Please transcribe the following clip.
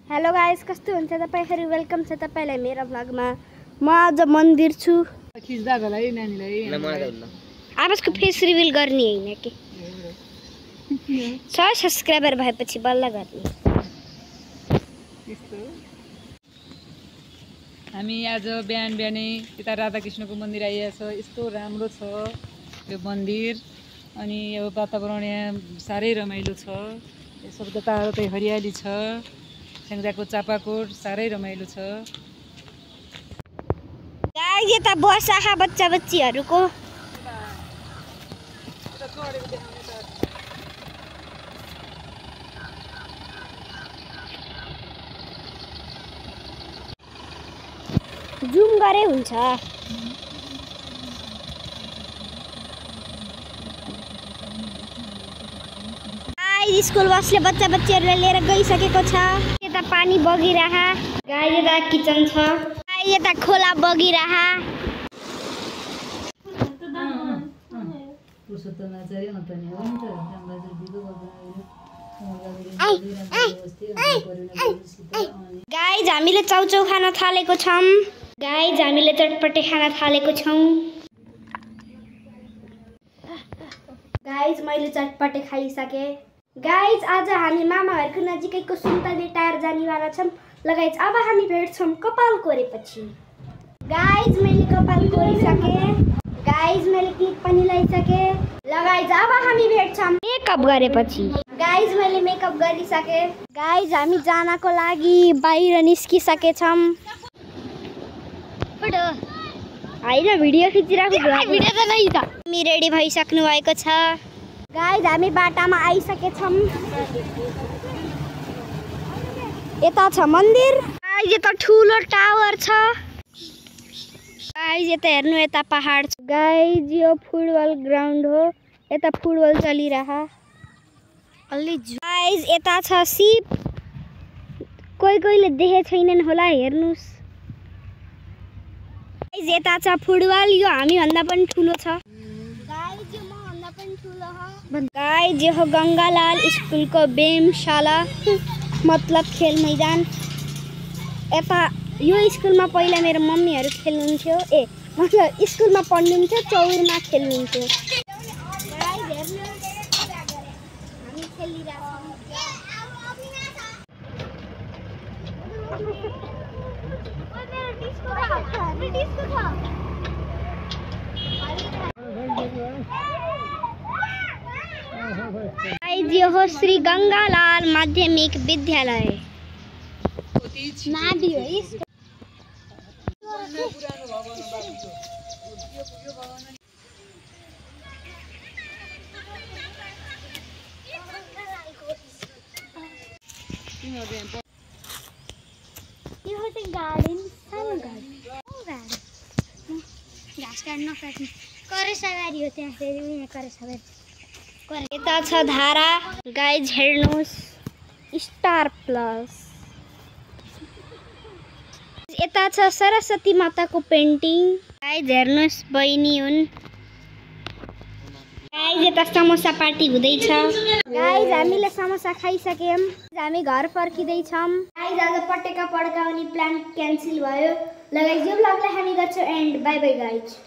Hello guys, कस्तो हुन्छ तपाईहरु? वेलकम छ तपाईलाई मेरो भ्लगमा। म आज मन्दिर छु। खिच्दा होला है नानीलाई। आवाजको फेस रिभिल गर्ने हैन के? 100 सब्स्क्राइबर भएपछि बल्ल गर्ने। हामी आज बिहानै यता राधाकृष्णको मन्दिर आइएको छ। यस्तो राम्रो छ यो मन्दिर अनि यो वातावरण यहाँ साह्रै रमाइलो छ। यसो जताततै हरियाली छ। स्याङ्जाको चापाकोट साह्रै रमाइलो छ। गाइस यता बस आहा बच्चा बच्चीहरुको। जुम गरे हुन्छ। गाइस स्कुल बसले बच्चा बच्चीहरुलाई लिएर गइसकेको छ। यता पानी बगिरहा। गाइस यता किचन छ। गाइस यता खोला बगिरहा। गाइस हामीले चाउचाउ खान थालेको छौं। गाइस हामीले चटपटे खान थालेको छौं। गाइस मैले चटपटे खाइसके। गाइस आज हामी मामाहरुको नजिकैको सुन्तले टार जानेवाला छौं। लगाइस अब हामी भेट्छौं कपाल कोरेपछि। गाइस मैले कपाल कोरिसके। गाइस मैले टिप पनि लगाइसके। लगाइस अब हामी भेट्छौं मेकअप गरेपछि। गाइस मैले मेकअप गरिसके। गाइस हामी जानको लागि बाहिर निस्किसके छौं। हैन भिडियो खिचिराको भिडियो त नै छ। हामी रेडी भइसक्नु भएको छ। गाइस हामी बाटामा आइसके छौं। यता छ मन्दिर। गाइस यता ठुलो टावर छ। गाइस यता हेर्नु यता पहाड छ। गाइस यो फुटबल ग्राउन्ड हो। यता फुटबल चलिरहा। गाइस यता छ सिप। कोहीले देखे छैनन् होला हेर्नुस्। गाइस यता छ फुटबल। यो हामी भन्दा पनि ठुलो छ। गाइस यो म भन्दा पनि ठुलो हो। गाइस यो हो गंगालाल स्कुलको व्यायामशाला मतलब खेल मैदान। यता यो स्कुलमा पहिला मेरो मम्मीहरु खेल्नुहुन्थ्यो। मतलब स्कुलमा पढ्नुहुन्थ्यो, चौरमा खेल्नुहुन्थ्यो। गाइस हेर्नु हामी खेलिरहेछौं। गाइस यो हो श्री गंगालाल माध्यमिक विद्यालय। नादी हो इसको। यो हो चाहिँ गार्डन, सानो गार्डन। घाँस काट्न सक्ने करेसाबारी हो त्यहाँ। फेरि यहाँ करेसाबारी। यता छ धारा। गाइस हेर्नुस् स्टार प्लस। यता छ सरस्वती माताको पेन्टिङ। गाइस हेर्नुस् बहिनी हुन्। गाइस यता समोसा पार्टी हुँदैछ। गाइस हामीले समोसा खाइसक्यौं। हामी घर फर्किँदै छौं। गाइस आज पटेका पड्काउने प्लान क्यान्सल भयो। ल गाइस यो भ्लगलाई हामी गर्छौं एन्ड बाइ बाइ गाइस।